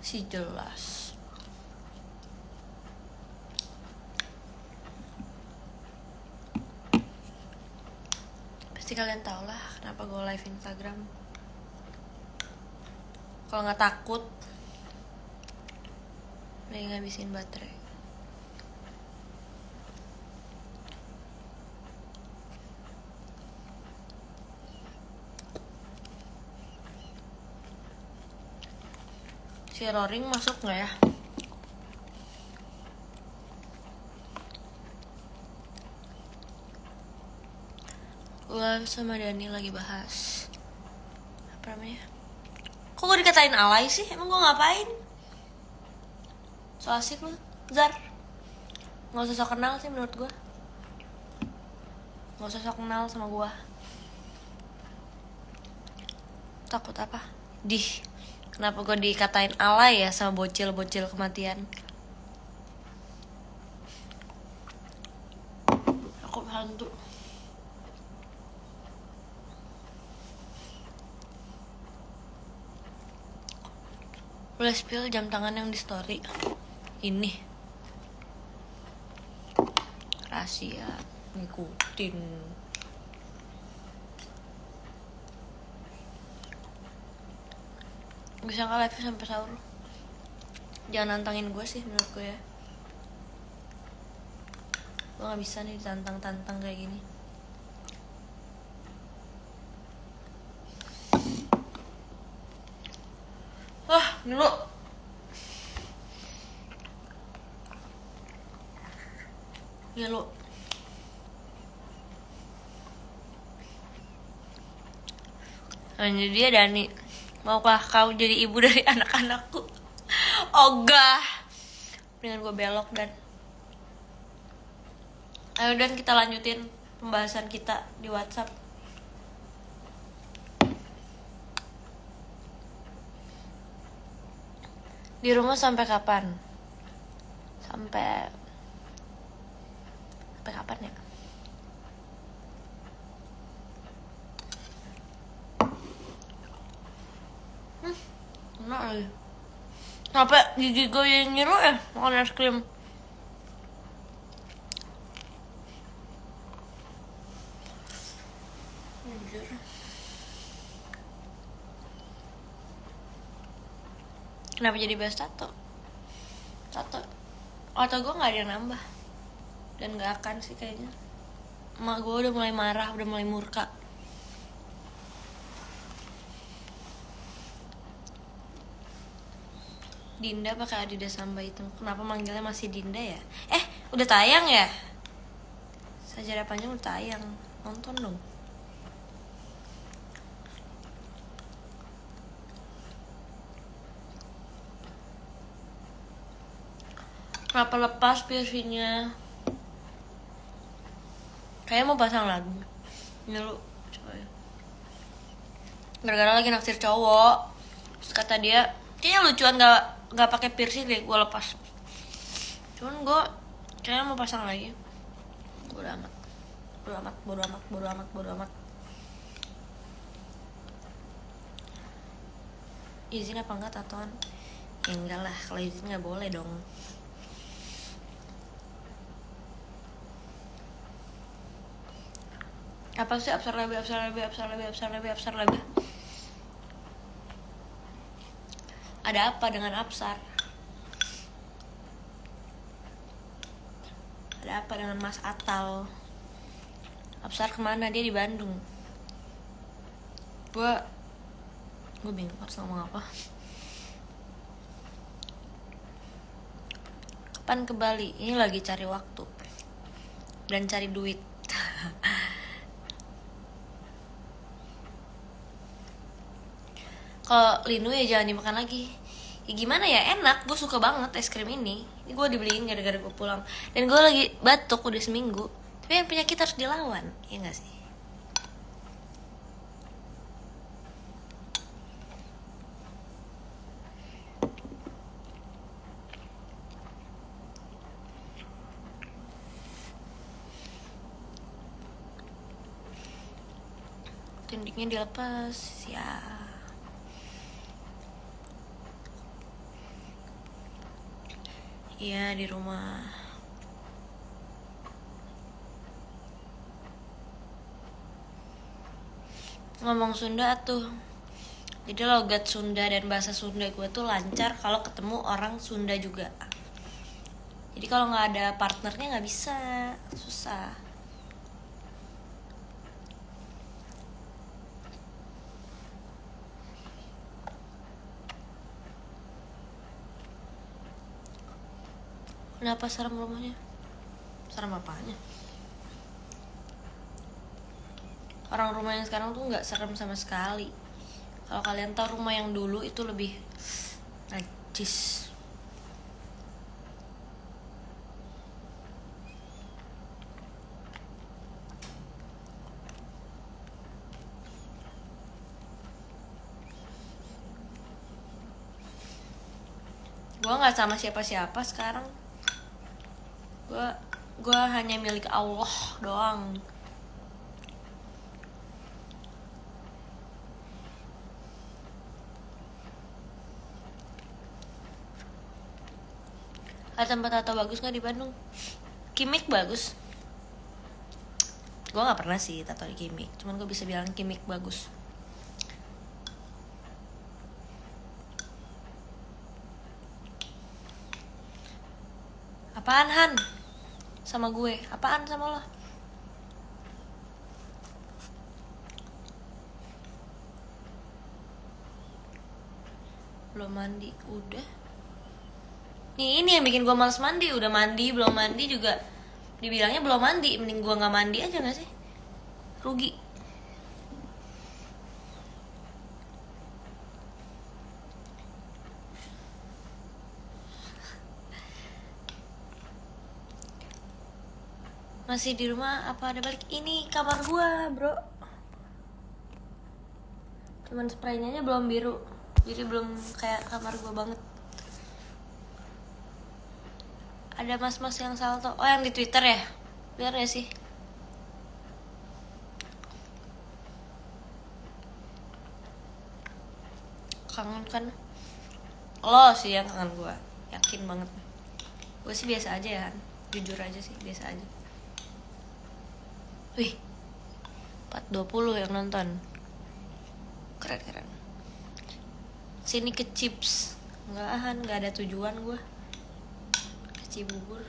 Si jelas. Pasti kalian tau lah kenapa gue live Instagram. Kalau nggak takut, lagi ngabisin baterai. Si Roring masuk nggak ya? Gue sama Dani lagi bahas apa namanya? Kok gue dikatain alay sih? Emang gue ngapain? So asik lu, Zar. Gak usah sok kenal sih menurut gue. Gak usah sok kenal sama gue. Takut apa? Kenapa gue dikatain alay ya sama bocil-bocil kematian? Aku hantu. Boleh spill jam tangan yang di story ini. Rahasia ngikutin. Bisa nggak live sampai sahur? Jangan nantangin gue sih menurut gue ya. Gue nggak bisa nih ditantang-tantang kayak gini. Ini lo. Ya lo. Lanjut dia Dani. Maukah kau jadi ibu dari anak-anakku? Ogah. Mendingan gue belok dan. Ayo dan kita lanjutin pembahasan kita di WhatsApp. Di rumah sampai kapan? Sampai kapan ya? Enak lagi. Kenapa gigi gue yang nyeruk ya makan es krim? Anjir. Kenapa jadi bahas tato? Tato gue gak ada yang nambah. Dan gak akan sih kayaknya. Emak gue udah mulai marah, udah mulai murka. Dinda pakai Adidas Samba itu. Kenapa manggilnya masih Dinda ya? Udah tayang ya? Sajadah Panjang udah tayang. Nonton dong. Kenapa lepas piercingnya? Kayaknya mau pasang lagi. Ini lu coba ya. Gara-gara lagi naksir cowok. Terus kata dia, kayaknya lucuan gak pakai piercing deh, gue lepas. Cuman gue kayaknya mau pasang lagi. Bodo amat. Izin apa enggak tatoan? Ya enggak lah, kalau izin gak boleh dong. Apa sih Apsar Labia? Ada apa dengan Apsar? Ada apa dengan Mas Atal? Apsar kemana? Dia di Bandung. Gue bingung harus ngomong apa. Kapan ke Bali? Ini lagi cari waktu dan cari duit. Kalau Linu ya jangan dimakan lagi. Ya gimana ya, enak, gue suka banget es krim ini. Ini gue dibeliin gara-gara gue pulang. Dan gue lagi batuk udah seminggu. Tapi yang penyakit harus dilawan, ya gak sih? Tindiknya dilepas ya. Iya, di rumah. Ngomong Sunda tuh. Jadi logat Sunda dan bahasa Sunda gue tuh lancar kalau ketemu orang Sunda juga. Jadi kalau nggak ada partnernya nggak bisa, susah. Kenapa serem rumahnya? Serem apanya? Orang rumah yang sekarang tuh nggak serem sama sekali. Kalau kalian tahu rumah yang dulu itu lebih najis. Gue nggak sama siapa-siapa sekarang. Gue hanya milik Allah doang. Ada tempat tato bagus nggak di Bandung? Kimik bagus. Gue nggak pernah sih tato di Kimik, cuman gue bisa bilang Kimik bagus. Apaan Han? Sama gue? Apaan sama lo? Belum mandi, udah. Ini yang bikin gue males mandi. Udah mandi, belum mandi juga dibilangnya belum mandi. Mending gue gak mandi aja gak sih? Rugi. Masih di rumah apa ada balik? Ini kamar gue bro. Cuman spraynya aja belum biru. Jadi belum kayak kamar gue banget. Ada mas-mas yang salto. Oh yang di Twitter ya? Bener gak sih? Kangen kan? Lo sih yang kangen gue. Yakin banget. Gue sih biasa aja ya. Jujur aja sih biasa aja. Wih 420 yang nonton. Keren. Sini ke Chips. Enggak gak ada tujuan gue. Ke Cibubur.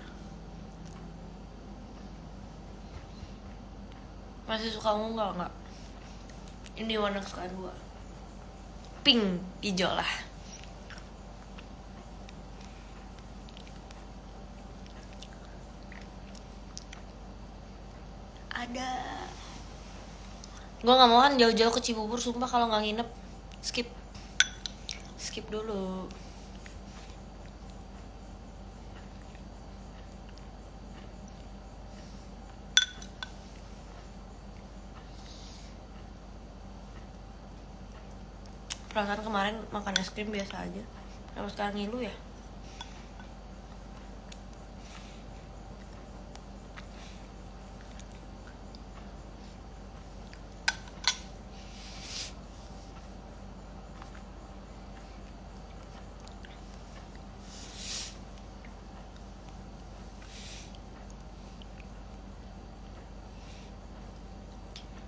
Masih suka ungu enggak? Ini warna kesukaan gue. Pink, hijau lah. Ada. Gue nggak mau kan jauh-jauh ke Cibubur, sumpah kalau nggak nginep, skip dulu. Perasaan kemarin makan es krim biasa aja, kenapa sekarang ngilu ya?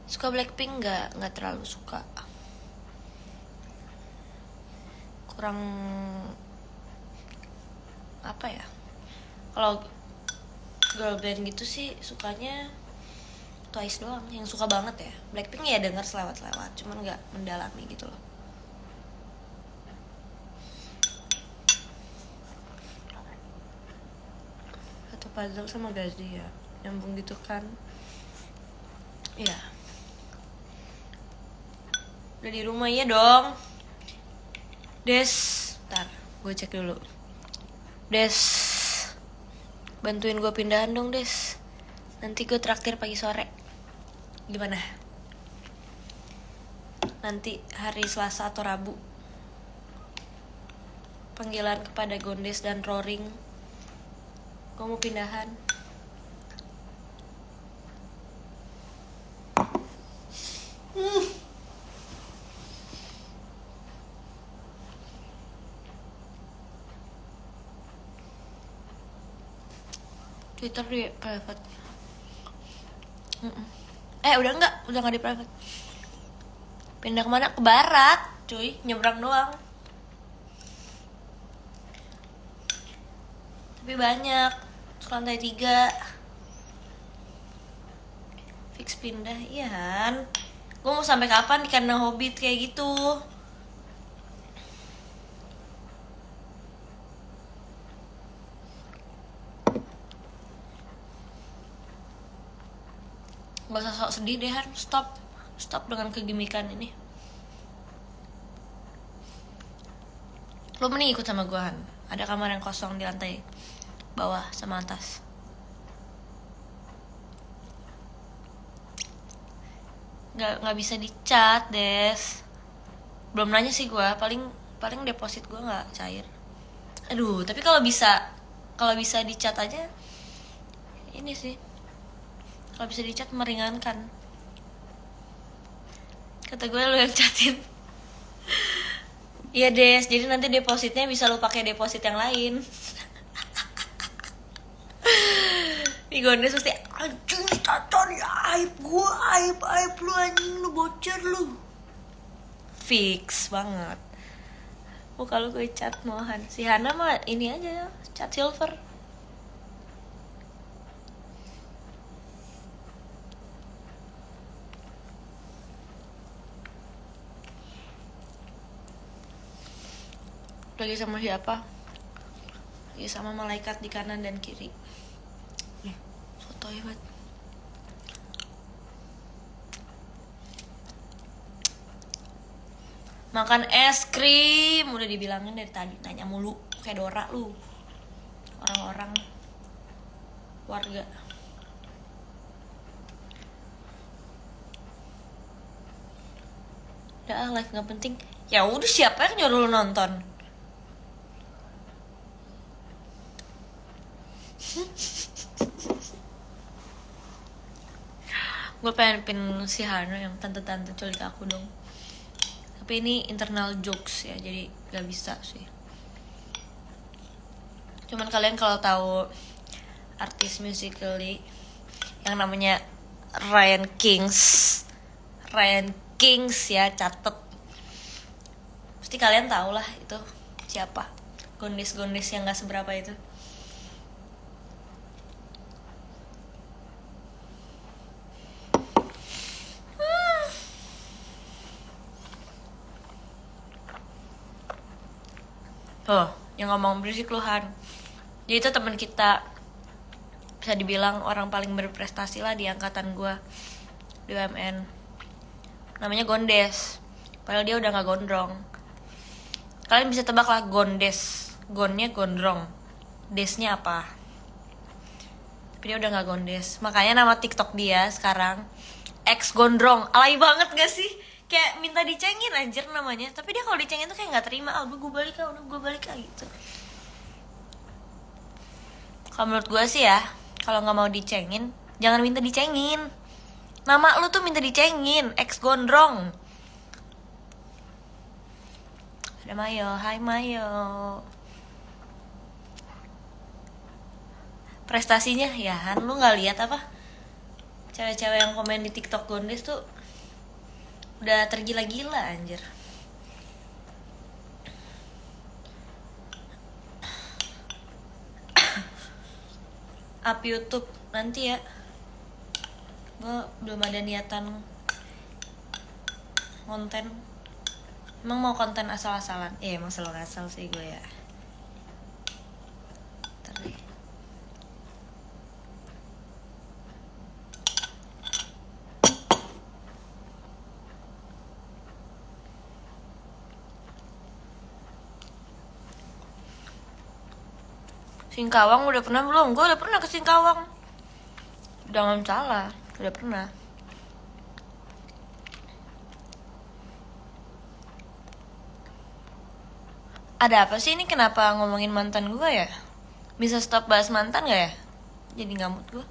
Suka Blackpink nggak terlalu suka, kurang apa ya, kalau girl band gitu sih sukanya Twice doang yang suka banget ya. Blackpink ya denger selewat-selewat, cuman nggak mendalami gitu loh. Atau puzzle sama Gazi ya, nyambung gitu kan. Iya. Udah di rumah ya dong. Des, ntar gue cek dulu. Des, bantuin gue pindahan dong Des. Nanti gue traktir pagi sore. Gimana? Nanti hari Selasa atau Rabu. Panggilan kepada Gondes dan Roring. Gue mau pindahan. Twitter di private. Udah nggak di private. Pindah kemana? Ke barat, cuy, nyebrang doang. Tapi banyak, lantai 3. Fix pindah, iya kan. Gue mau sampai kapan di kandang hobbit kayak gitu? Gak usah sok sedih deh Han, stop dengan kegimikan ini. Lo mending ikut sama gue Han, ada kamar yang kosong di lantai bawah sama atas. Nggak bisa dicat Des, belum nanya sih gue, paling deposit gue nggak cair. Aduh, tapi kalau bisa dicat aja ini sih, kalau bisa dicat meringankan. Kata gue lo yang catin. Iya Des, jadi nanti depositnya bisa lo pakai deposit yang lain. Nih Gondes pasti anjing caca nih, aib gue, aib lu anjing, lu bocor lu. Fix banget. Kalau gue cat Mohan, si Hana mah ini aja cat silver. Lagi sama siapa? Lagi sama malaikat di kanan dan kiri. Sotoy banget. Makan es krim, udah dibilangin dari tadi, nanya mulu kayak Dora lu. Orang-orang warga. Udah live nggak penting. Ya udah, siapa yang nyuruh lu nonton? Gue pengen pin si Hana yang tante-tante culik aku dong. Tapi ini internal jokes ya, jadi gak bisa sih. Cuman kalian kalau tahu artis Musical.ly yang namanya Ryan Kings ya, catet. Pasti kalian tahu lah itu siapa. Gondes yang gak seberapa itu. Yang ngomong berisik lu Han. Jadi itu teman kita, bisa dibilang orang paling berprestasi lah di angkatan gue di UMN. Namanya Gondes, padahal dia udah gak gondrong. Kalian bisa tebak lah Gondes, gonnya gondrong, desnya apa. Tapi dia udah gak gondes. Makanya nama TikTok dia sekarang X gondrong. Alay banget gak sih? Kayak minta dicengin anjir namanya. Tapi dia kalau dicengin tuh kayak gak terima. Udah gue balik gitu. Kalau menurut gue sih ya, kalau gak mau dicengin, jangan minta dicengin. Nama lu tuh minta dicengin, X gondrong. Ada Mayo, hai Mayo. Prestasinya ya Han, lu gak lihat apa? Cewek-cewek yang komen di TikTok Gondes tuh udah tergila-gila anjir. Up YouTube nanti ya. Gue belum ada niatan konten. Emang mau konten asal-asalan? Emang selalu asal sih gue ya. Tadi Singkawang udah pernah belum? Gue udah pernah ke Singkawang. Jangan salah, udah pernah. Ada apa sih ini, kenapa ngomongin mantan gue ya? Bisa stop bahas mantan gak ya? Jadi ngamut gue.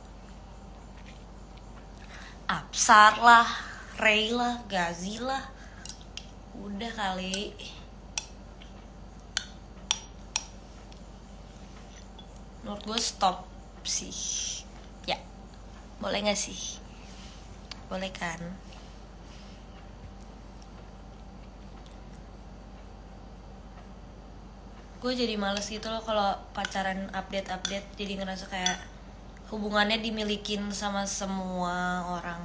Apsar lah, Ray lah, Gazi lah. Udah kali. Menurut gue stop sih. Boleh gak sih? Boleh kan? Gue jadi males gitu loh kalau pacaran update-update. Jadi ngerasa kayak hubungannya dimilikin sama semua orang.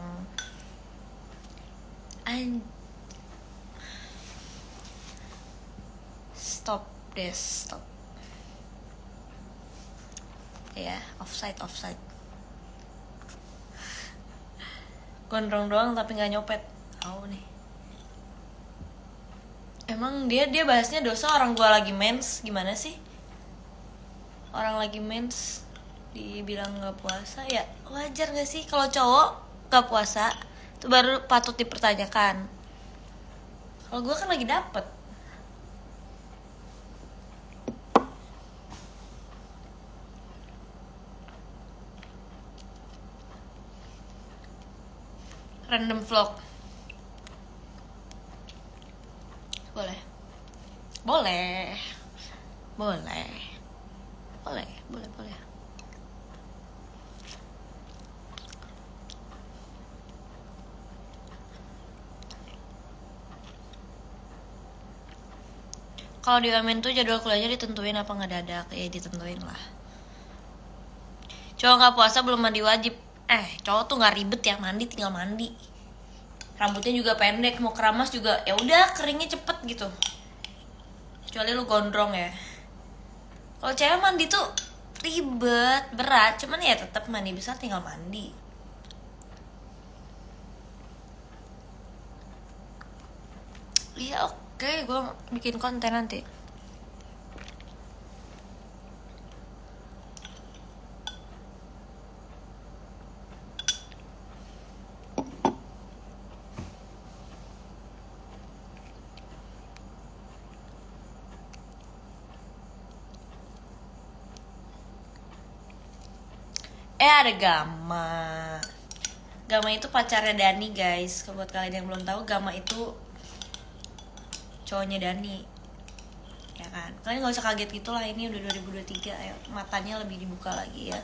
Stop deh, stop. Ya, offside. Gondrong doang tapi nggak nyopet. Tahu nih. Emang dia bahasnya dosa orang gua lagi mens, gimana sih? Orang lagi mens dibilang nggak puasa, ya wajar nggak sih kalau cowok nggak puasa? Itu baru patut dipertanyakan. Kalau gua kan lagi dapet. Random vlog. Boleh. Kalau di UMN tuh jadwal kuliahnya ditentuin apa ngedadak? Ya ditentuin lah. Cowok nggak puasa belum mandi wajib. Cowok tuh nggak ribet ya, mandi tinggal mandi. Rambutnya juga pendek, mau keramas juga ya udah keringnya cepet gitu. Kecuali lu gondrong ya. Kalau cewek mandi tuh ribet, berat, cuman ya tetap mandi besar tinggal mandi. Iya oke, gue bikin konten nanti. Ada Gama. Gama itu pacarnya Dani guys. Buat kalian yang belum tahu, Gama itu cowoknya Dani. Ya kan? Kalian gak usah kaget gitu lah, ini udah 2023. Ayo, matanya lebih dibuka lagi ya.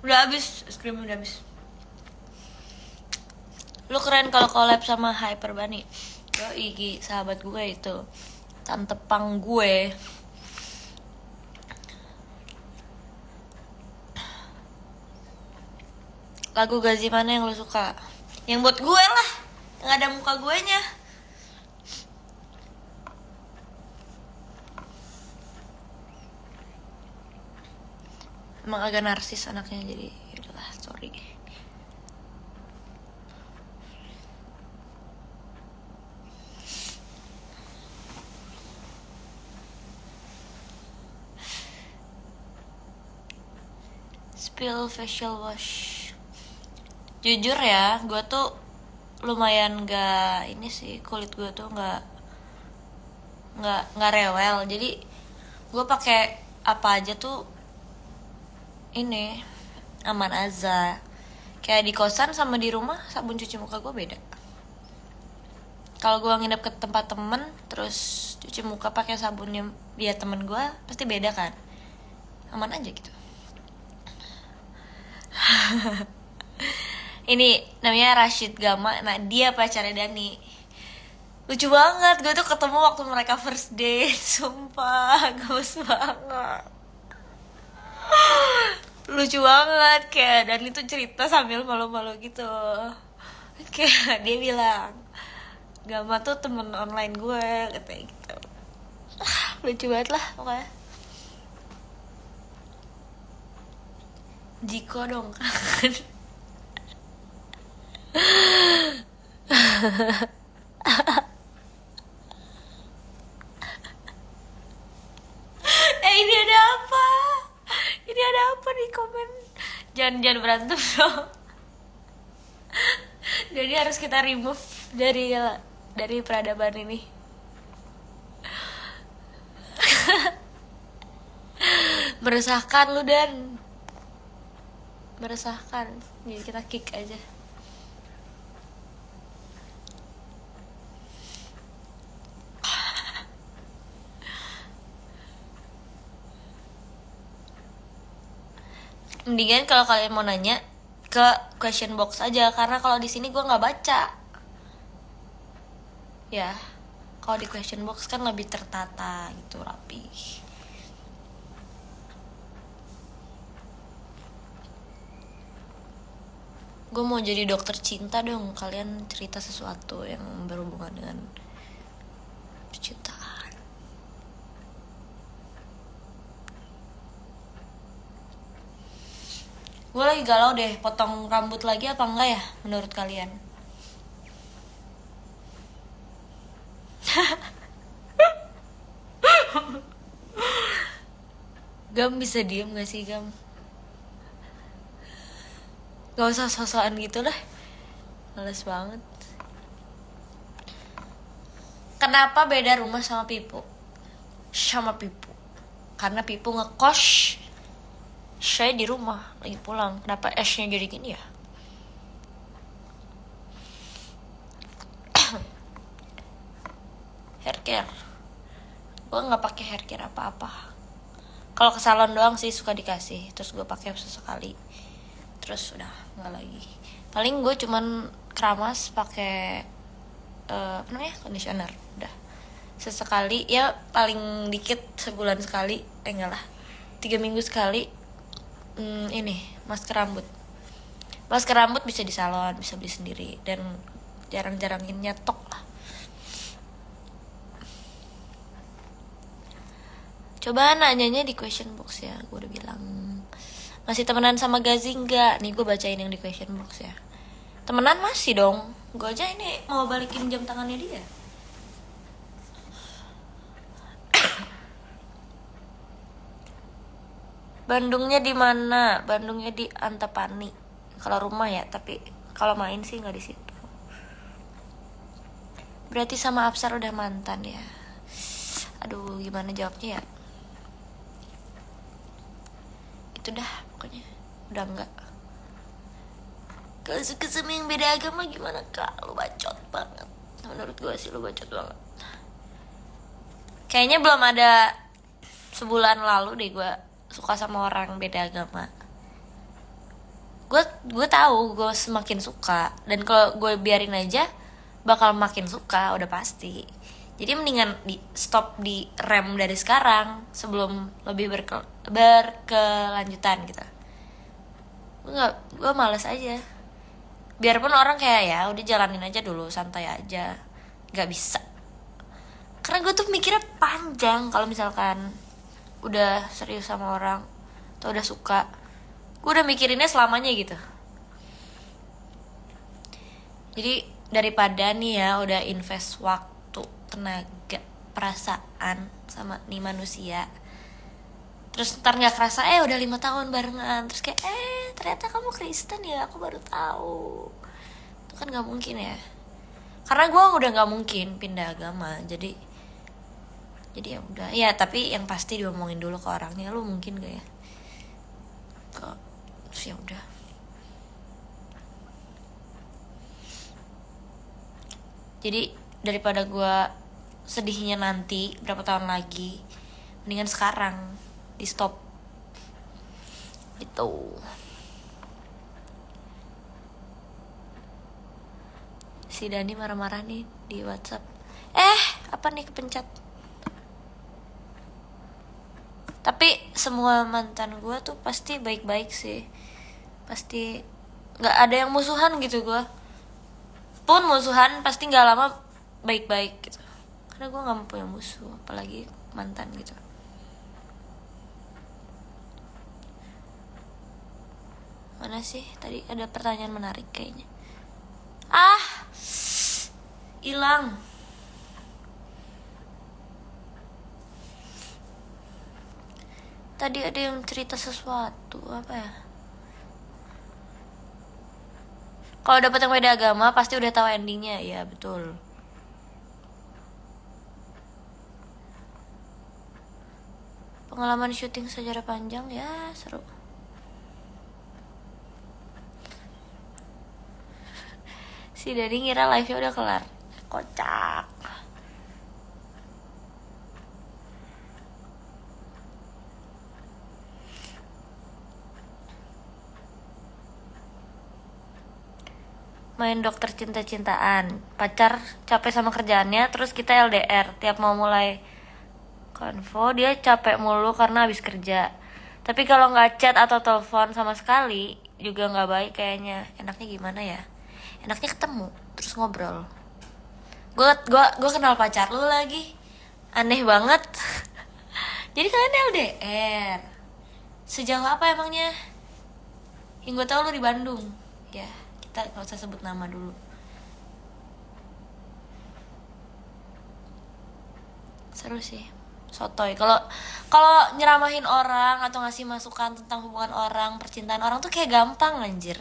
Udah habis, es krim udah habis. Lu keren kalau collab sama Hyper Bunny. Yo Iki, sahabat gue itu, tante pang gue. Lagu Gazi mana yang lu suka? Yang buat gue lah, yang ada muka gue nya. Emang agak narsis anaknya, jadi yaudahlah, sorry. Spill facial wash. Jujur ya, gue tuh lumayan gak ini sih, kulit gue tuh nggak rewel. Jadi gue pakai apa aja tuh ini aman aja. Kayak di kosan sama di rumah sabun cuci muka gue beda. Kalau gue nginep ke tempat temen terus cuci muka pakai sabunnya dia temen gue, pasti beda kan. Aman aja gitu. Ini namanya Rashid Gama. Nah dia pacarnya Dani. Lucu banget, gue tuh ketemu waktu mereka first date. Sumpah gemes banget. Lucu banget kayak, dan itu cerita sambil malu-malu gitu. Kayak dia bilang Gama tuh temen online gue, katanya gitu. Lucu banget lah pokoknya. Jiko dong kan. Ini ada apa? Ini ada apa di komen? Jangan berantem dong. Jadi harus kita remove dari peradaban ini. Meresahkan lu Dan, meresahkan. Jadi kita kick aja. Mendingan kalau kalian mau nanya ke question box aja, karena kalau di sini gue nggak baca. Ya, kalau di question box kan lebih tertata gitu, rapi. Gue mau jadi dokter cinta dong. Kalian cerita sesuatu yang berhubungan dengan percintaan. Gue lagi galau deh, potong rambut lagi apa enggak ya menurut kalian? Gam bisa diem gak sih Gam? Gak usah sosokan gitu lah, males banget. Kenapa beda rumah sama Pipu? Sama Pipu karena Pipu ngekos, saya di rumah lagi pulang. Kenapa esnya jadi gini ya? Hair care, gue nggak pakai hair care apa-apa. Kalau ke salon doang sih suka dikasih, terus gue pakai sesekali, terus udah nggak lagi. Paling gue cuman keramas pakai apa namanya, conditioner, udah. Sesekali ya, paling dikit sebulan sekali, enggak lah, 3 minggu sekali. Ini masker rambut. Masker rambut bisa di salon, bisa beli sendiri, dan jarang-jarangin nyetok lah. Coba nanyanya di question box ya, gue udah bilang. Masih temenan sama Gazi enggak? Nih gue bacain yang di question box ya. Temenan masih dong. Gue aja ini mau balikin jam tangannya dia. Bandungnya di mana? Bandungnya di Antapani. Kalau rumah ya, tapi kalau main sih nggak di situ. Berarti sama Absar udah mantan ya? Aduh, gimana jawabnya ya? Itu dah pokoknya, udah enggak. Kalau suka sama yang beda agama gimana kak? Lu bacot banget. Menurut gue sih lu bacot banget. Kayaknya belum ada sebulan lalu deh gue suka sama orang beda agama. Gue tahu gue semakin suka, dan kalau gue biarin aja bakal makin suka, udah pasti. Jadi mendingan di stop, di rem dari sekarang sebelum lebih berkelanjutan gitu. Gue males aja. Biarpun orang kayak ya udah jalanin aja dulu, santai aja. Gak bisa, karena gue tuh mikirnya panjang. Kalau misalkan udah serius sama orang atau udah suka, gue udah mikirinnya selamanya gitu. Jadi daripada nih ya udah invest waktu, tenaga, perasaan sama nih manusia, terus ntar nggak kerasa udah 5 tahun barengan, terus kayak ternyata kamu Kristen ya, aku baru tahu. Itu kan nggak mungkin ya, karena gue udah nggak mungkin pindah agama. Jadi ya udah ya, tapi yang pasti diomongin dulu ke orangnya, lu mungkin gak ya terus ya udah. Jadi daripada gue sedihnya nanti berapa tahun lagi, mendingan sekarang di stop gitu. Si Dani marah-marah nih di WhatsApp. Apa nih kepencet? Tapi semua mantan gue tuh pasti baik-baik sih. Pasti gak ada yang musuhan gitu gue. Pun musuhan pasti gak lama baik-baik gitu. Karena gue gak mau punya musuh, apalagi mantan gitu. Mana sih? Tadi ada pertanyaan menarik kayaknya. Hilang. Tadi ada yang cerita sesuatu, apa ya? Kalau dapet yang beda agama pasti udah tahu endingnya, ya betul. Pengalaman syuting sejarah panjang ya seru. Si Dani ngira live-nya udah kelar. Kocak. Main dokter cinta-cintaan. Pacar capek sama kerjaannya, terus kita LDR. Tiap mau mulai konvo, dia capek mulu karena habis kerja. Tapi kalau nggak chat atau telepon sama sekali, juga nggak baik kayaknya. Enaknya gimana ya? Enaknya ketemu, terus ngobrol. Gue kenal pacar lu lagi. Aneh banget. Jadi kalian LDR. Sejauh apa emangnya? Yang gue tau lu di Bandung. Ya, kita gak usah sebut nama dulu. Seru sih. Sotoy. Kalau nyeramahin orang atau ngasih masukan tentang hubungan orang, percintaan orang tuh kayak gampang anjir.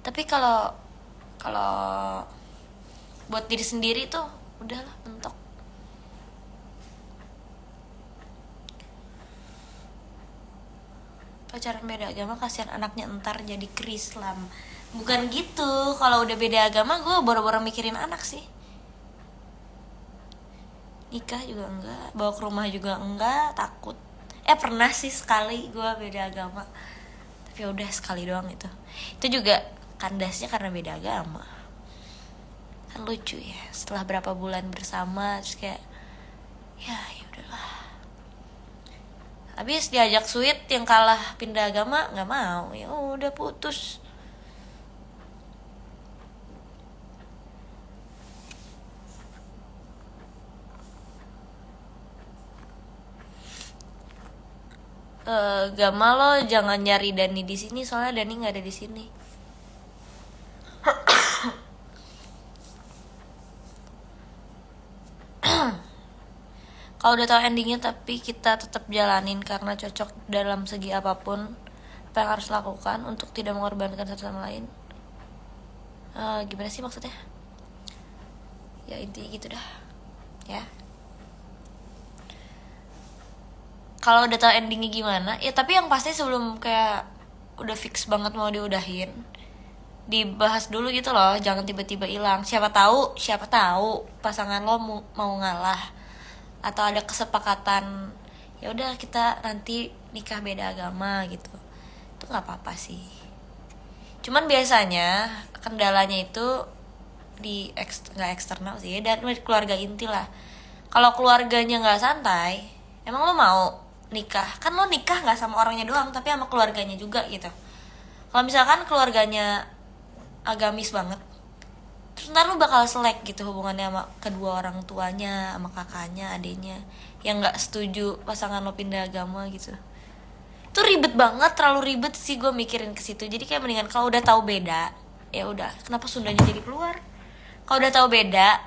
Tapi kalau buat diri sendiri tuh udahlah mentok. Pacaran beda agama kasihan anaknya entar jadi Krislam. Bukan gitu. Kalau udah beda agama gue boro-boro mikirin anak sih. Nikah juga enggak, bawa ke rumah juga enggak, takut. Pernah sih sekali gue beda agama. Tapi udah sekali doang itu. Itu juga kandasnya karena beda agama. Kan lucu ya, setelah berapa bulan bersama terus kayak ya udahlah. Habis diajak sweet yang kalah pindah agama nggak mau, ya udah putus. Gama lo jangan nyari Dani di sini soalnya Dani nggak ada di sini. Kalau udah tahu endingnya tapi kita tetap jalanin karena cocok dalam segi apapun, apa yang harus lakukan untuk tidak mengorbankan satu sama lain. Gimana sih maksudnya? Ya intinya gitu dah. Ya. Kalau udah tahu endingnya gimana, ya tapi yang pasti sebelum kayak udah fix banget mau diudahin, dibahas dulu gitu loh, jangan tiba-tiba hilang. Siapa tahu pasangan lo mau ngalah atau ada kesepakatan ya udah kita nanti nikah beda agama gitu. Itu nggak apa-apa sih. Cuman biasanya kendalanya itu nggak eksternal sih, dan keluarga inti lah. Kalau keluarganya nggak santai, emang lo mau nikah? Kan lo nikah nggak sama orangnya doang, tapi sama keluarganya juga gitu. Kalau misalkan keluarganya agamis banget, terus ntar lu bakal selek gitu hubungannya sama kedua orang tuanya, sama kakaknya, adiknya yang nggak setuju pasangan lo pindah agama gitu. Itu ribet banget, terlalu ribet sih gue mikirin ke situ. Jadi kayak mendingan kalau udah tahu beda, ya udah. Kenapa Sundanya jadi keluar? Kalau udah tahu beda,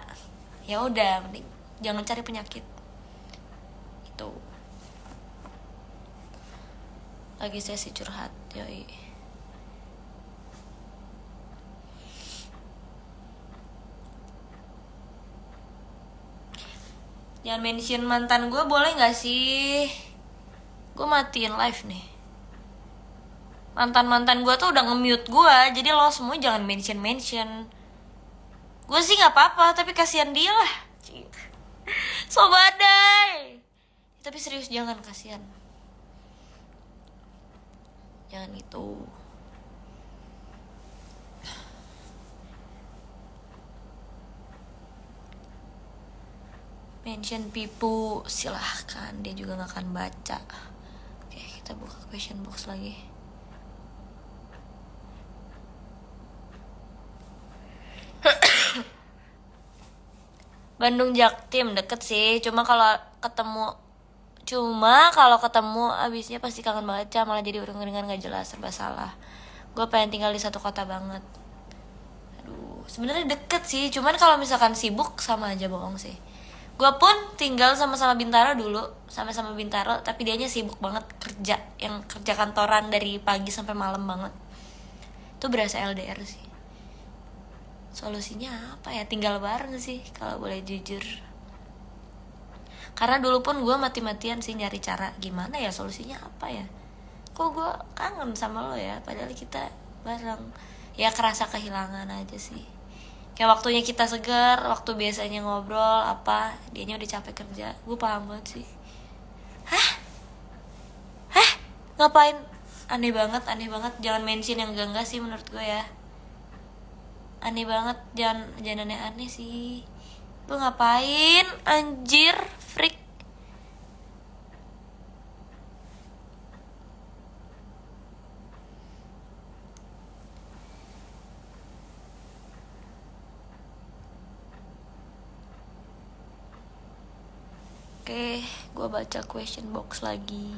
ya udah, mending jangan cari penyakit. Itu. Lagi sesi curhat, yoi. Jangan mention mantan gue boleh gak sih? Gue matiin live nih. Mantan-mantan gue tuh udah nge-mute gue, jadi lo semua jangan mention. Gue sih gak apa-apa, tapi kasihan dia lah. So badai. Tapi serius jangan, kasihan. Jangan gitu. Mention Pipu silahkan, dia juga gak akan baca. Oke, kita buka question box lagi. Bandung Jaktim deket sih, cuma kalau ketemu abisnya pasti kangen baca, malah jadi uring-uringan gak jelas, serba salah. Gue pengen tinggal di satu kota banget. Aduh, sebenarnya deket sih, cuman kalau misalkan sibuk sama aja bohong sih. Gue pun tinggal sama-sama Bintaro dulu, sama-sama Bintaro, tapi dianya sibuk banget kerja, yang kerja kantoran dari pagi sampai malam banget. Itu berasa LDR sih. Solusinya apa ya? Tinggal bareng sih kalau boleh jujur. Karena dulu pun gue mati-matian sih nyari cara gimana ya, solusinya apa ya, kok gue kangen sama lo ya, padahal kita bareng. Ya kerasa kehilangan aja sih. Kayak waktunya kita segar, waktu biasanya ngobrol apa, dianya udah capek kerja. Gue paham banget sih. Hah? Ngapain? Aneh banget. Jangan mention yang enggak sih menurut gue ya. Aneh banget, jangan aneh-aneh sih. Lu ngapain? Anjir, freak. Oke, gue baca question box lagi.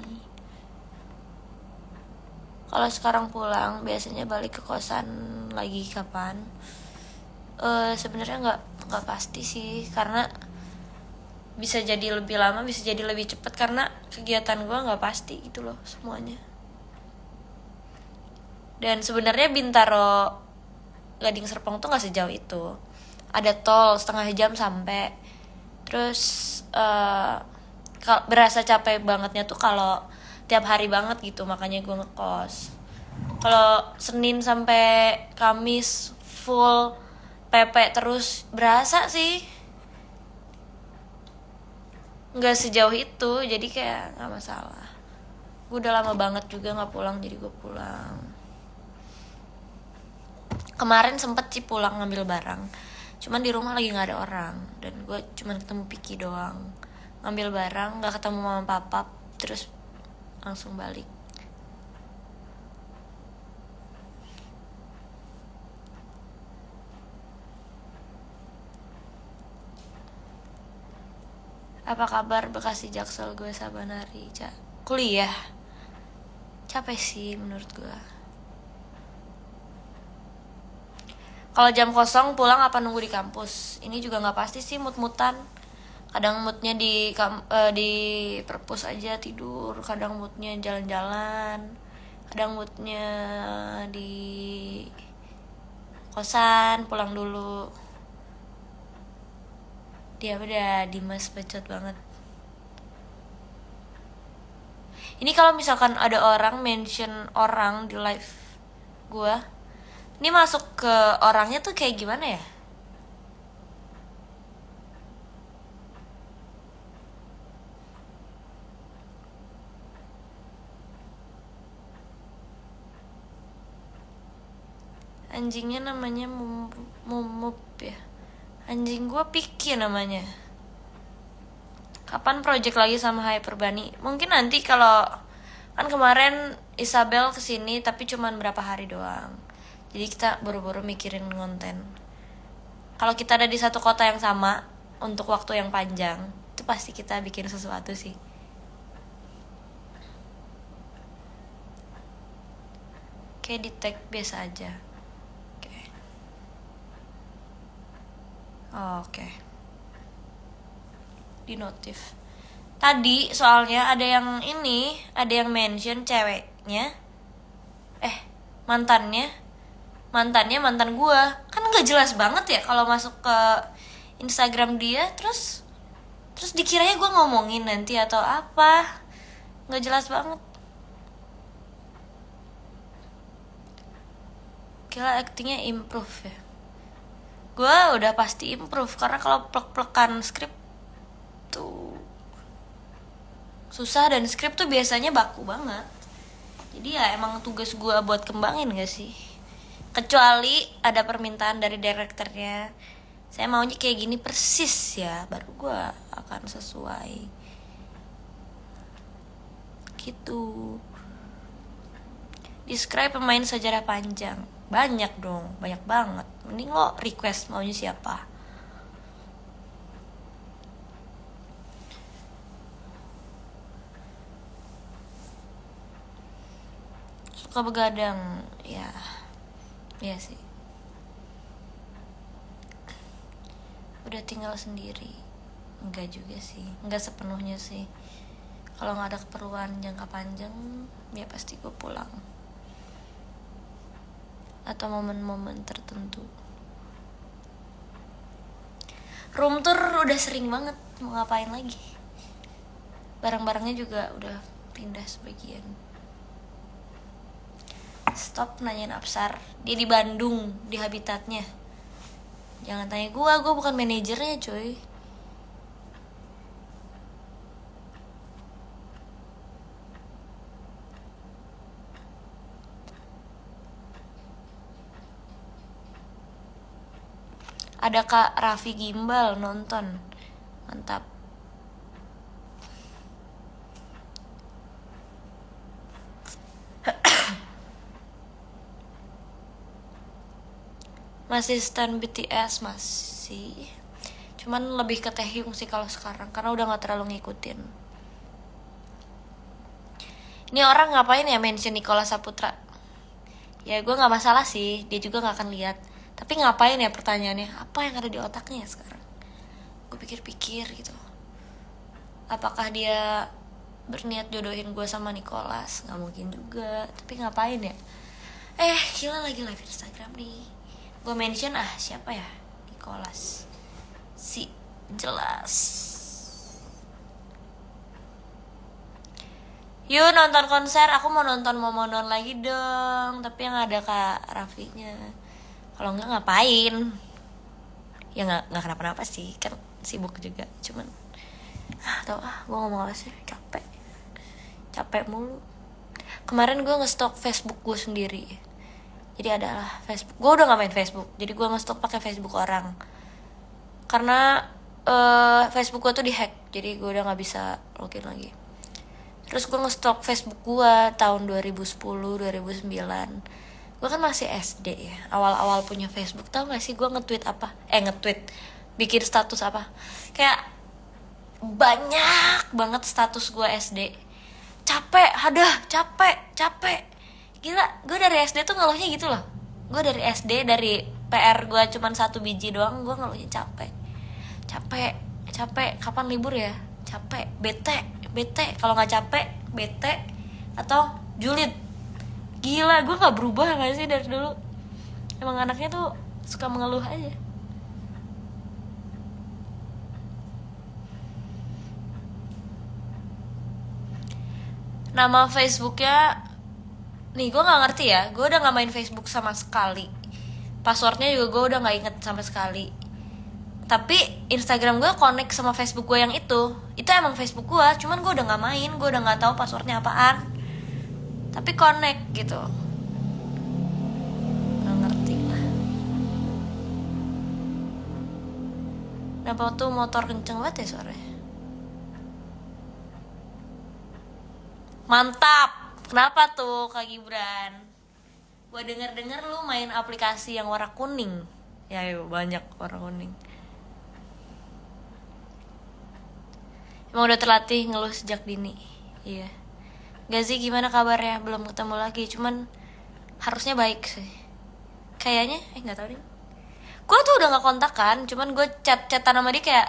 Kalau sekarang pulang, biasanya balik ke kosan lagi kapan? Sebenarnya nggak pasti sih, karena bisa jadi lebih lama, bisa jadi lebih cepat, karena kegiatan gue nggak pasti gitu loh semuanya. Dan sebenarnya Bintaro Gading Serpong tuh nggak sejauh itu. Ada tol setengah jam sampai. Terus berasa capek bangetnya tuh kalau tiap hari banget gitu, makanya gue ngekos. Kalau Senin sampai Kamis full PP terus berasa sih nggak sejauh itu, jadi kayak nggak masalah. Gue udah lama banget juga nggak pulang, jadi gue pulang. Kemarin sempet sih pulang ngambil barang, cuman di rumah lagi nggak ada orang, dan gue cuman ketemu Piki doang. Ngambil barang, nggak ketemu mama papa, terus langsung balik. Apa kabar Bekasi Jaksel? Gue Sabanari, kuliah. Capek sih menurut gue. Kalau jam kosong pulang apa nunggu di kampus? Ini juga nggak pasti sih, mut-mutan. Kadang moodnya di perpus aja tidur, kadang moodnya jalan-jalan, kadang moodnya di kosan pulang dulu. Dia udah Dimas bacot banget. Ini kalau misalkan ada orang mention orang di live gue, ini masuk ke orangnya tuh kayak gimana ya? Anjingnya namanya Mumup ya. Anjing gue Piki namanya. Kapan project lagi sama Hyper Bunny? Mungkin nanti, kalau kan kemarin Isabel kesini tapi cuman berapa hari doang. Jadi kita buru-buru mikirin konten. Kalau kita ada di satu kota yang sama untuk waktu yang panjang, itu pasti kita bikin sesuatu sih. Kayak di tag biasa aja. Oke. Di notif. Tadi soalnya ada yang mention ceweknya, mantan gue. Kan nggak jelas banget ya kalau masuk ke Instagram dia, terus dikiranya gue ngomongin nanti atau apa, nggak jelas banget. Gila, actingnya improve ya. Gue udah pasti improve, karena kalau plek-plekan skrip tuh susah, dan skrip tuh biasanya baku banget. Jadi ya emang tugas gue buat kembangin gak sih. Kecuali ada permintaan dari direkturnya, saya maunya kayak gini persis ya, baru gue akan sesuai gitu. Describe pemain sejarah panjang. Banyak dong, banyak banget. Mending lo request maunya siapa. Suka begadang, ya sih. Udah tinggal sendiri, enggak juga sih, enggak sepenuhnya sih. Kalau nggak ada keperluan jangka panjang, ya pasti gue pulang. Atau momen-momen tertentu. Room tour udah sering banget, mau ngapain lagi? barang-barangnya juga udah pindah sebagian. Stop nanyain Apsar, dia di Bandung, di habitatnya. Jangan tanya gue bukan manajernya coy. Ada Kak Raffi Gimbal nonton, mantap. Masih stan BTS masih, cuman lebih ke Taehyung sih kalau sekarang karena udah nggak terlalu ngikutin. Ini orang ngapain ya mention Nicholas Saputra? Ya gue nggak masalah sih, dia juga nggak akan lihat. Tapi ngapain ya pertanyaannya? Apa yang ada di otaknya ya sekarang? Gue pikir-pikir gitu. Apakah dia berniat jodohin gue sama Nicholas? Nggak mungkin juga. Tapi ngapain ya? Gila lagi live Instagram nih. Gue mention siapa ya? Nicholas. Si jelas. Yuk nonton konser, aku mau nonton Momodon lagi dong. Tapi yang ada Kak Raffinya. Kalau enggak ngapain? Ya nggak kenapa-napa sih, kan sibuk juga. Cuman gue ngomong apa sih, capek mulu. Kemarin gue ngestok Facebook gue sendiri. Jadi adalah Facebook, gue udah nggak main Facebook. Jadi gue ngestok pakai Facebook orang. Karena Facebook gue tuh dihack, jadi gue udah nggak bisa login lagi. Terus gue ngestok Facebook gue tahun 2010-2009. Gue kan masih SD ya, awal-awal punya Facebook. Tau gak sih gue nge-tweet apa? Bikin status apa? Kayak banyak banget status gue SD. Capek. Gila, gue dari SD tuh ngeluhnya gitu loh. Gue dari SD, dari PR gue cuman 1 biji doang, gue ngeluhnya capek. Kapan libur ya? Capek, bete. Kalau nggak capek, bete atau julid. Gila, gue nggak berubah nggak sih dari dulu? Emang anaknya tuh suka mengeluh aja. Nama Facebooknya, nih gue nggak ngerti ya. Gue udah nggak main Facebook sama sekali. Passwordnya juga gue udah nggak inget sama sekali. Tapi Instagram gue connect sama Facebook gue yang itu emang Facebook gue, cuman gue udah nggak main, gue udah nggak tahu passwordnya apaan. Tapi connect gitu, nggak ngerti lah. Kenapa tuh motor kenceng banget ya suaranya? Mantap. Kenapa tuh Kak Gibran? Gue denger lu main aplikasi yang warna kuning. Ya yuk, banyak warna kuning. Emang udah terlatih ngeluh sejak dini. Iya. Gazi gimana kabarnya? Belum ketemu lagi, cuman harusnya baik sih. Kayaknya, gak tahu deh. Gue tuh udah gak kontakan, cuman gue chat-chatan sama dia kayak,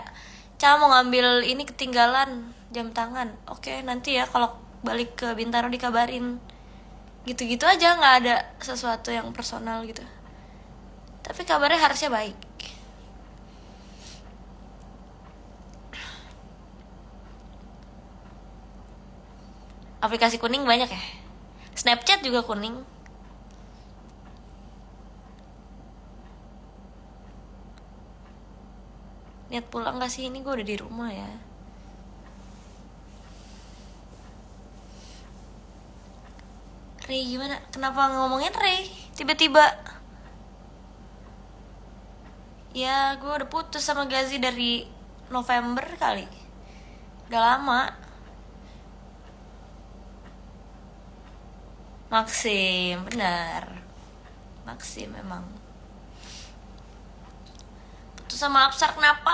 Ca mau ngambil ini ketinggalan jam tangan. Oke, nanti ya kalau balik ke Bintaro dikabarin. Gitu-gitu aja, gak ada sesuatu yang personal gitu. Tapi kabarnya harusnya baik. Aplikasi kuning banyak ya. Snapchat juga kuning. Niat pulang gak sih? Ini gue udah di rumah ya. Ray gimana? Kenapa ngomongin Ray? Tiba-tiba. Ya gue udah putus sama Gazi dari November kali. Udah lama. Maxim, benar. Maxim memang. Putus sama Apsar kenapa?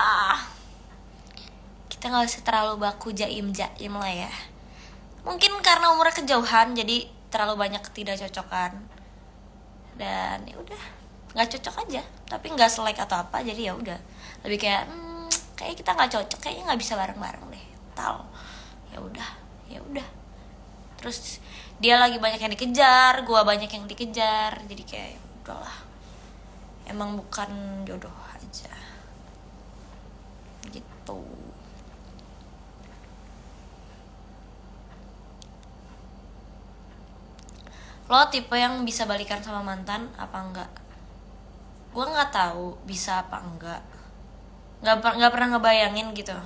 Kita gak usah terlalu baku jaim lah ya. Mungkin karena umurnya kejauhan, jadi terlalu banyak ketidakcocokan. Dan ya udah, nggak cocok aja. Tapi nggak selek atau apa, jadi ya udah. Lebih kayak, kayaknya kita nggak cocok, kayaknya nggak bisa bareng-bareng deh. Ya udah. Terus dia lagi banyak yang dikejar, gue banyak yang dikejar, jadi kayak udahlah, emang bukan jodoh aja gitu. Lo tipe yang bisa balikan sama mantan apa enggak? Gue nggak tahu bisa apa enggak. Nggak pernah ngebayangin gitu.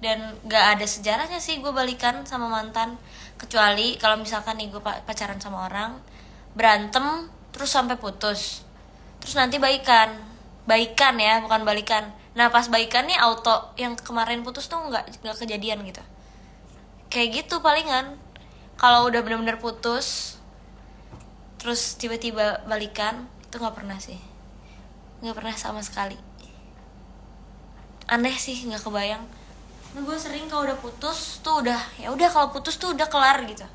Dan nggak ada sejarahnya sih gue balikan sama mantan, kecuali kalau misalkan nih gue pacaran sama orang, berantem terus sampai putus, terus nanti baikan ya, bukan balikan. Nah pas baikan nih auto, yang kemarin putus tuh nggak kejadian gitu. Kayak gitu palingan. Kalau udah benar-benar putus terus tiba-tiba balikan, itu nggak pernah sih, nggak pernah sama sekali. Aneh sih, nggak kebayang. Nah, gue sering kalau udah putus tuh udah, ya udah, kalau putus tuh udah kelar gitu.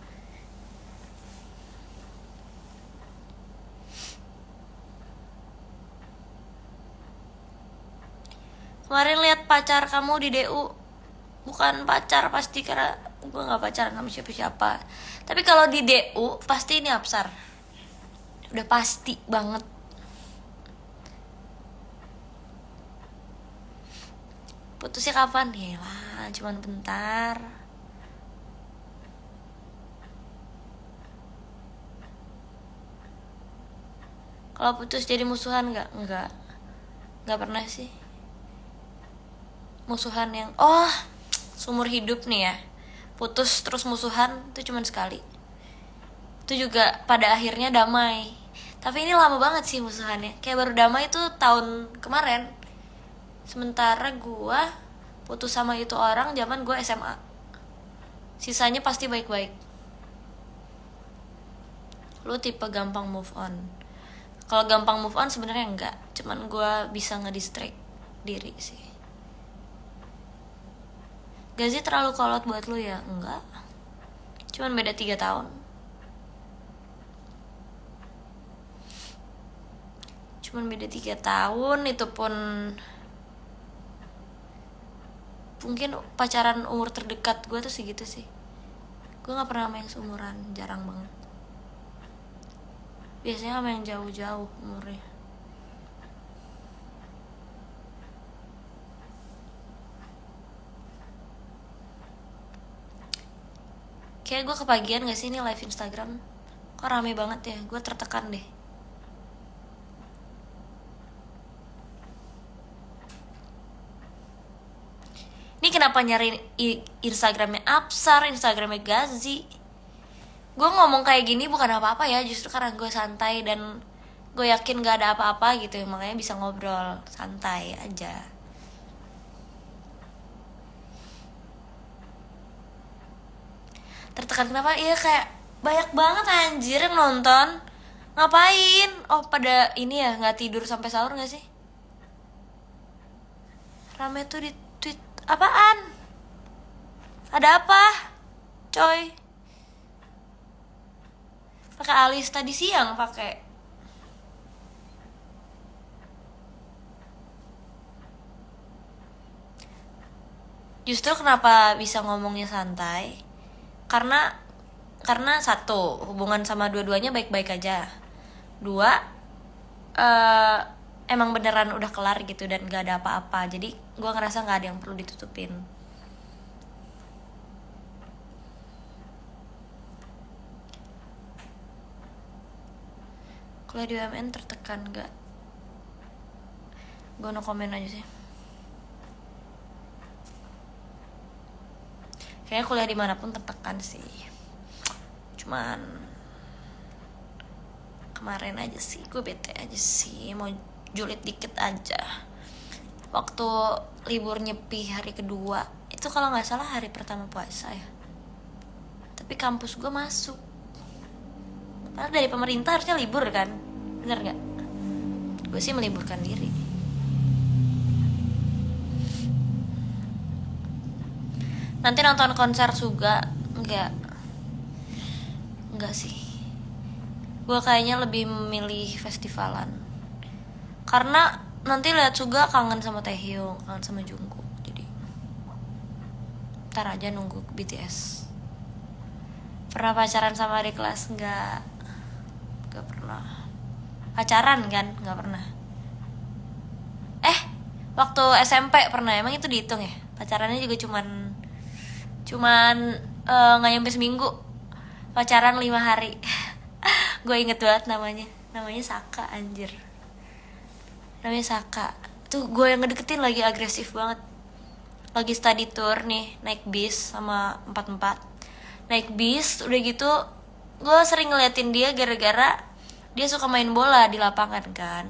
Kemarin lihat pacar kamu di DU. Bukan pacar pasti, karena gue nggak pacaran sama siapa-siapa. Tapi kalau di DU pasti ini Apsar. Udah pasti banget. Putusnya kapan? Ya lah, cuman bentar. Kalau putus jadi musuhan nggak? Nggak pernah sih. Musuhan yang seumur hidup nih ya, putus terus musuhan itu cuman sekali. Itu juga pada akhirnya damai. Tapi ini lama banget sih musuhannya. Kayak baru damai itu tahun kemarin. Sementara gue putus sama itu orang zaman gue SMA. Sisanya pasti baik-baik. Lu tipe gampang move on. Kalau gampang move on sebenarnya enggak, cuman gue bisa ngedistract diri sih. Gak sih terlalu kolot buat lu ya? Enggak, cuman beda 3 tahun. Cuman beda 3 tahun, itu pun mungkin pacaran umur terdekat gue tuh segitu sih. Gue gak pernah sama yang seumuran, jarang banget. Biasanya sama yang jauh-jauh umurnya. Kayak gue kepagian gak sih ini live Instagram? Kok rame banget ya? Gue tertekan deh. Ini kenapa nyari Instagramnya Apsar, Instagramnya Gazi? Gue ngomong kayak gini bukan apa-apa ya, justru karena gue santai dan gue yakin gak ada apa-apa gitu, makanya bisa ngobrol santai aja. Tertekan kenapa? Iya, kayak banyak banget anjir yang nonton. Ngapain? Oh pada ini ya, nggak tidur sampai sahur nggak sih? Rame tuh di tweet apaan? Ada apa, coy? Pakai alis tadi siang pakai. Justru kenapa bisa ngomongnya santai? Karena satu, hubungan sama dua-duanya baik-baik aja. Dua, emang beneran udah kelar gitu dan gak ada apa-apa. Jadi gue ngerasa gak ada yang perlu ditutupin. Kuliah di UMN tertekan gak? Gue no komen aja sih. Kayaknya kuliah dimanapun tertekan sih. Cuman kemarin aja sih gue bete aja sih, mau julid dikit aja. Waktu libur nyepi hari kedua, itu kalau nggak salah hari pertama puasa ya, tapi kampus gue masuk. Padahal dari pemerintah harusnya libur kan, bener nggak? Gue sih meliburkan diri. Nanti nonton konser juga enggak sih. Gue kayaknya lebih memilih festivalan. Karena nanti lihat juga kangen sama Taehyung, kangen sama Jungkook. Jadi ntar aja nunggu BTS. Pernah pacaran sama adik kelas? Enggak pernah. Pacaran kan? Enggak pernah. Waktu SMP pernah, emang itu dihitung ya? Pacarannya juga cuman nggak nyampe seminggu, pacaran 5 hari. Gue inget banget namanya Saka, anjir. Namanya Saka. Tuh gue yang ngedeketin lagi agresif banget. Lagi study tour nih, naik bis sama 44. Naik bis, udah gitu gue sering ngeliatin dia gara-gara dia suka main bola di lapangan kan.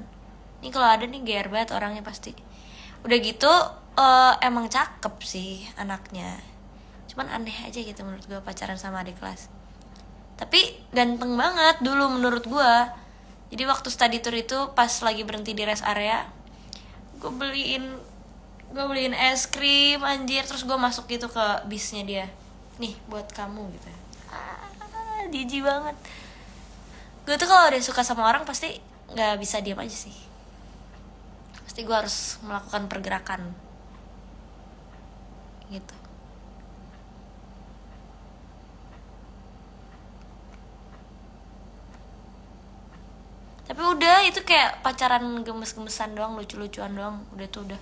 Ini kalau ada nih GR banget orangnya pasti. Udah gitu emang cakep sih anaknya. Cuman aneh aja gitu menurut gue pacaran sama adik kelas. Tapi ganteng banget dulu menurut gue. Jadi waktu study tour itu pas lagi berhenti di rest area, gue beliin es krim anjir, terus gue masuk gitu ke bisnya dia. Nih buat kamu gitu. Jijik banget. Gue tuh kalau udah suka sama orang pasti nggak bisa diam aja sih. Pasti gue harus melakukan pergerakan gitu. Tapi udah itu kayak pacaran gemes-gemesan doang, lucu-lucuan doang. Udah tuh udah.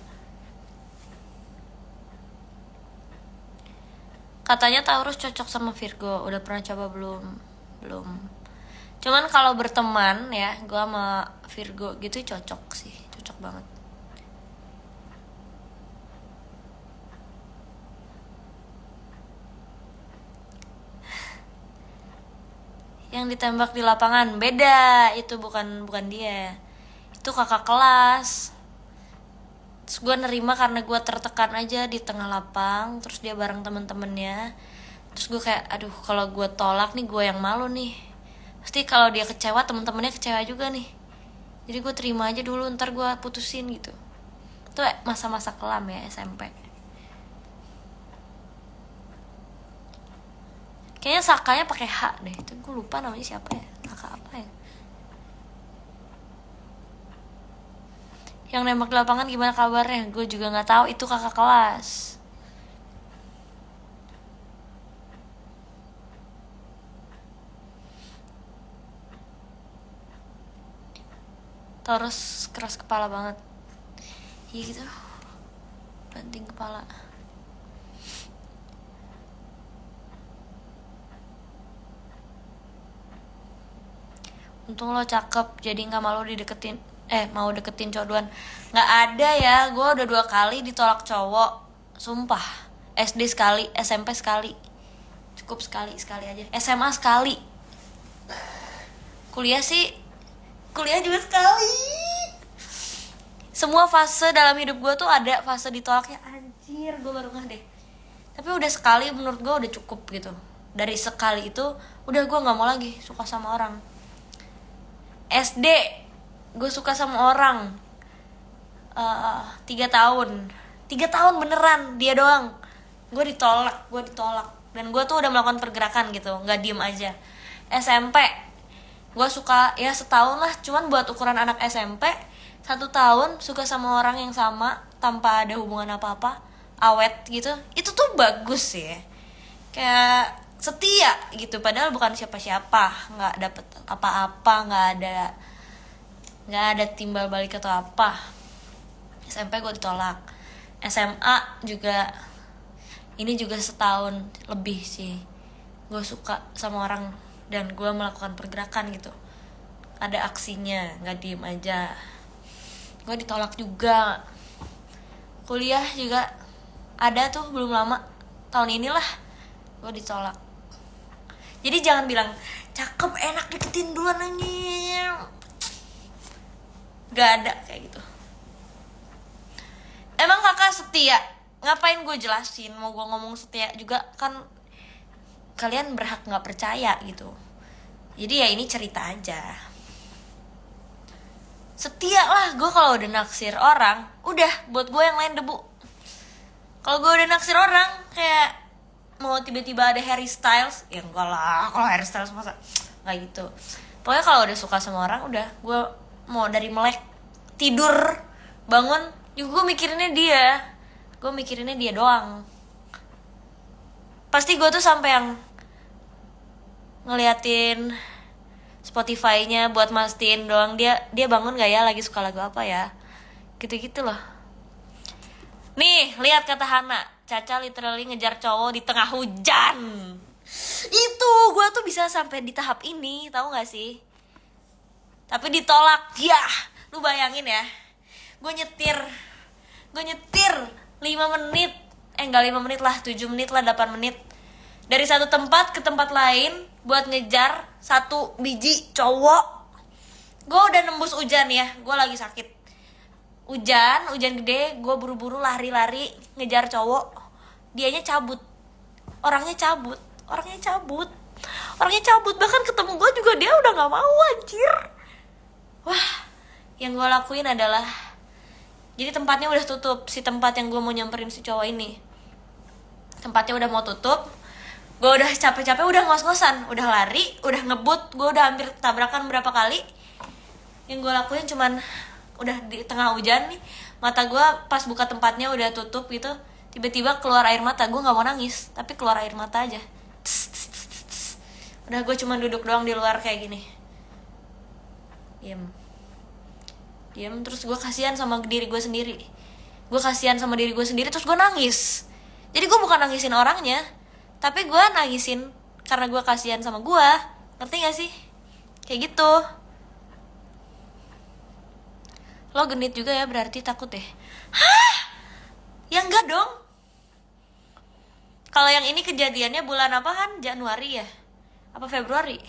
Katanya Taurus cocok sama Virgo. Udah pernah coba belum? Belum. Cuman kalau berteman ya, gue sama Virgo gitu cocok sih. Cocok banget. Yang ditembak di lapangan beda, itu bukan dia, itu kakak kelas. Terus gue nerima karena gue tertekan aja di tengah lapang, terus dia bareng temen-temennya. Terus gue kayak aduh, kalau gue tolak nih gue yang malu nih, pasti kalau dia kecewa temen-temennya kecewa juga nih. Jadi gue terima aja dulu, ntar gue putusin gitu. Itu masa-masa kelam ya, SMP. Kayaknya Sakanya pakai H deh. Itu gue lupa namanya siapa ya. Kakak apa ya? Yang nembak di lapangan gimana kabarnya? Gue juga nggak tahu. Itu kakak kelas. Terus keras kepala banget. Iya gitu. Banting kepala. Untung lo cakep, jadi gak malu dideketin. Mau deketin cowok duluan. Gak ada ya, gue udah 2 kali ditolak cowok. Sumpah. SD sekali, SMP sekali. Cukup sekali aja. SMA sekali. Kuliah juga sekali. Semua fase dalam hidup gue tuh ada fase ditolaknya. Anjir, gue baru ngeh deh. Tapi udah sekali menurut gue udah cukup gitu. Dari sekali itu, udah gue gak mau lagi suka sama orang. SD gue suka sama orang 3 tahun beneran, dia doang. Gue ditolak dan gue tuh udah melakukan pergerakan gitu, nggak diem aja. SMP gue suka ya setahun lah, cuman buat ukuran anak SMP 1 tahun suka sama orang yang sama tanpa ada hubungan apa-apa, awet gitu, itu tuh bagus ya, kayak setia gitu, padahal bukan siapa-siapa, nggak dapet apa-apa, nggak ada timbal balik atau apa. SMP gue ditolak. SMA juga, ini juga setahun lebih sih gue suka sama orang dan gue melakukan pergerakan gitu, ada aksinya, nggak diem aja. Gue ditolak juga. Kuliah juga ada tuh belum lama, tahun inilah gue ditolak. Jadi jangan bilang cakep enak deketin duluan anjing. Gak ada kayak gitu. Emang kakak setia? Ngapain gue jelasin? Mau gue ngomong setia juga kan kalian berhak gak percaya gitu. Jadi ya ini cerita aja. Setia lah gue kalau udah naksir orang, udah buat gue yang lain debu. Kalau gue udah naksir orang kayak mau tiba-tiba ada Harry Styles, ya enggak lah, kalau Harry Styles masa nggak gitu. Pokoknya kalau udah suka sama orang, udah gue mau dari melek tidur bangun juga gue mikirinnya dia doang. Pasti gue tuh sampai yang ngeliatin Spotify-nya buat mastiin doang dia bangun gak ya, lagi suka lagu apa ya, gitu-gitu loh. Nih lihat kata Hana, Caca literally ngejar cowok di tengah hujan. Itu gue tuh bisa sampai di tahap ini, tahu nggak sih? Tapi ditolak. Ya, lu bayangin ya. Gue nyetir 5 menit. Enggak 5 menit lah, 7 menit lah, 8 menit. Dari satu tempat ke tempat lain buat ngejar satu biji cowok. Gue udah nembus hujan ya, gue lagi sakit. Hujan gede, gue buru-buru lari-lari ngejar cowok. Dianya cabut. Orangnya cabut. Bahkan ketemu gue juga dia udah gak mau, anjir. Wah, yang gue lakuin adalah, jadi tempatnya udah tutup. Si tempat yang gue mau nyamperin si cowok ini, tempatnya udah mau tutup. Gue udah capek-capek, udah ngos-ngosan, udah lari, udah ngebut, gue udah hampir tabrakan berapa kali. Yang gue lakuin cuman, udah di tengah hujan nih, mata gue pas buka tempatnya udah tutup gitu, tiba-tiba keluar air mata. Gue gak mau nangis, tapi keluar air mata aja. Udah, gue cuma duduk doang di luar kayak gini, diam. Terus gue kasihan sama diri gue sendiri. Terus gue nangis. Jadi gue bukan nangisin orangnya, tapi gue nangisin karena gue kasihan sama gue. Ngerti gak sih? Kayak gitu. Lo genit juga ya, berarti takut deh. Hah? Ya enggak dong. Kalau yang ini kejadiannya bulan apaan? Januari ya? Apa Februari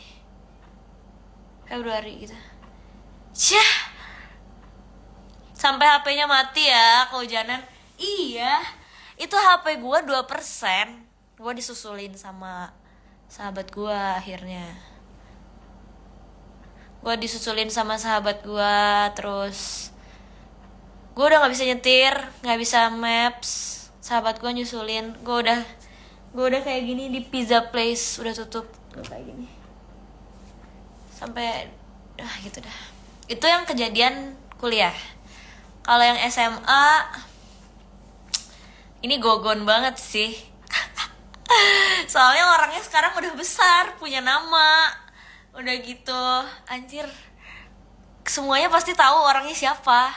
gitu. Syah. Sampai HP-nya mati ya, kehujanan. Iya, itu HP gue 2%. Gue disusulin sama sahabat gue akhirnya. Terus gue udah gak bisa nyetir, gak bisa maps. Sahabat gue nyusulin. Gue udah kayak gini di pizza place, udah tutup. Gue kayak gini sampai gitu dah. Itu yang kejadian kuliah. Kalau yang SMA, ini gogon banget sih. Soalnya orangnya sekarang udah besar, punya nama, udah gitu. Anjir, semuanya pasti tahu orangnya siapa.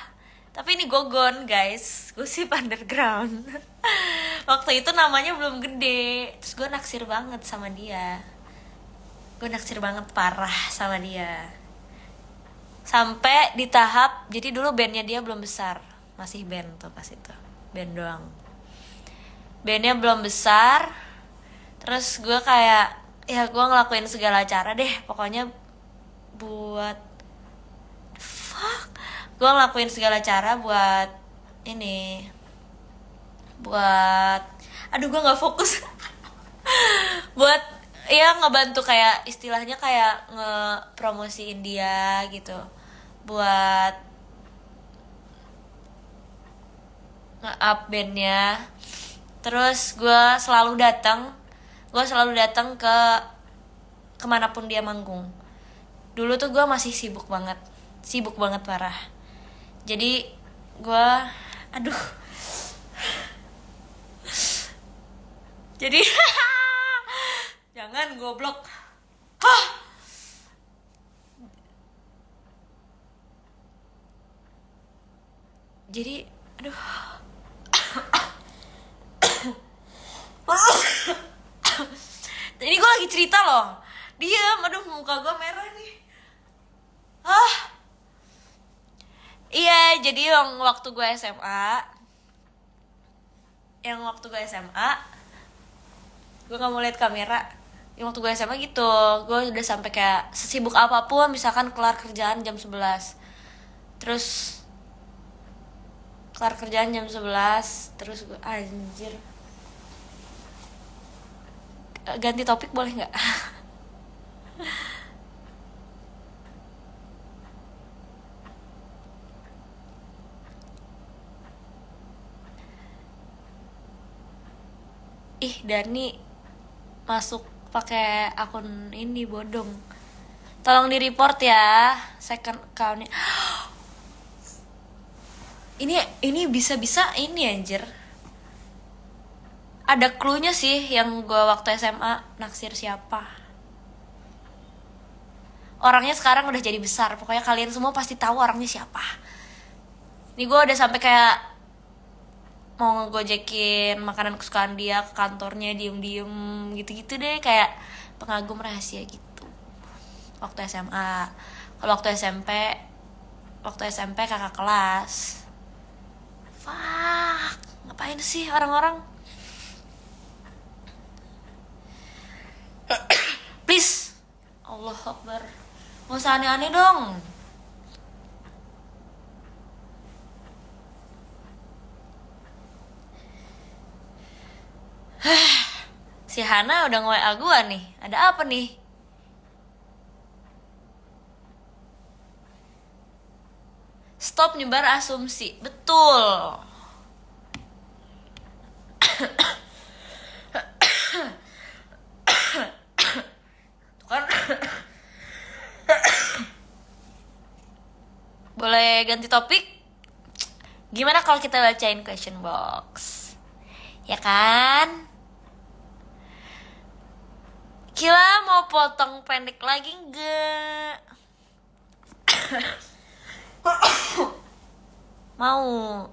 Tapi ini gogon guys, gosip underground. Waktu itu namanya belum gede. Terus gue naksir banget sama dia. Parah sama dia. Sampai di tahap, jadi dulu bandnya dia belum besar. Masih band tuh pas itu, band doang. Bandnya belum besar. Terus gue kayak, ya gue ngelakuin segala cara deh pokoknya buat gue ngelakuin segala cara buat ini, buat gue nggak fokus. Buat ya ngebantu, kayak istilahnya kayak ngepromosiin dia gitu, buat nge-up bandnya. Terus gue selalu datang ke kemanapun dia manggung. Dulu tuh gue masih sibuk banget parah. Jadi gue jadi jangan goblok. Jadi ini gue lagi cerita loh, diam. Muka gue merah nih. Iya, jadi yang waktu gue SMA, gue gak mau liat kamera. Yang waktu gue SMA gitu, gue udah sampai kayak sesibuk apapun, misalkan kelar kerjaan jam 11, terus terus gue anjir. Ganti topik boleh nggak? Ih, Dani masuk pakai akun ini bodong. Tolong di report ya second accountnya. Ini bisa-bisa ini anjir. Ada cluenya sih yang gue waktu SMA naksir siapa. Orangnya sekarang udah jadi besar. Pokoknya kalian semua pasti tahu orangnya siapa. Ini gue udah sampai kayak mau ngegojekin makanan kesukaan dia ke kantornya, diem-diem gitu-gitu deh, kayak pengagum rahasia gitu waktu SMA. Kalau waktu SMP kakak kelas. Fuck, ngapain sih orang-orang? Please, Allah Akbar, nggak usah aneh-aneh dong. Si Hana udah nge-WA gua nih. Ada apa nih? Stop nyebar asumsi. Betul. Tuh kan. Boleh ganti topik? Gimana kalau kita bacain question box? Ya kan? Kila mau potong pendek lagi enggak? Mau.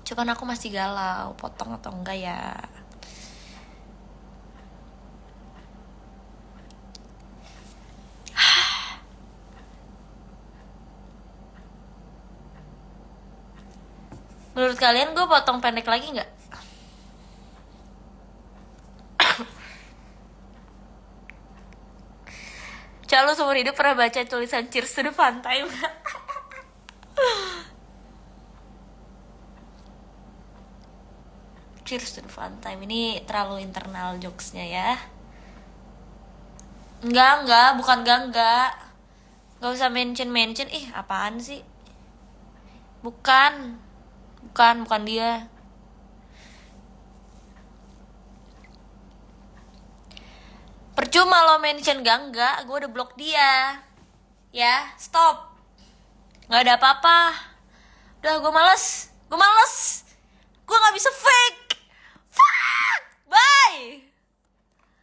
Cuman aku masih galau, potong atau enggak ya. Menurut kalian gue potong pendek lagi enggak? Calo seumur hidup pernah baca tulisan Cheers to the Fun Time. Cheers to the Fun Time. Ini terlalu internal jokesnya ya. Enggak, bukan enggak. Gak usah mention. Ih, apaan sih? Bukan dia. Percuma lo mention enggak, gue udah blok dia. Ya, stop. Gak ada apa-apa. Udah, gue males. Gue gak bisa fake. Fuck, bye.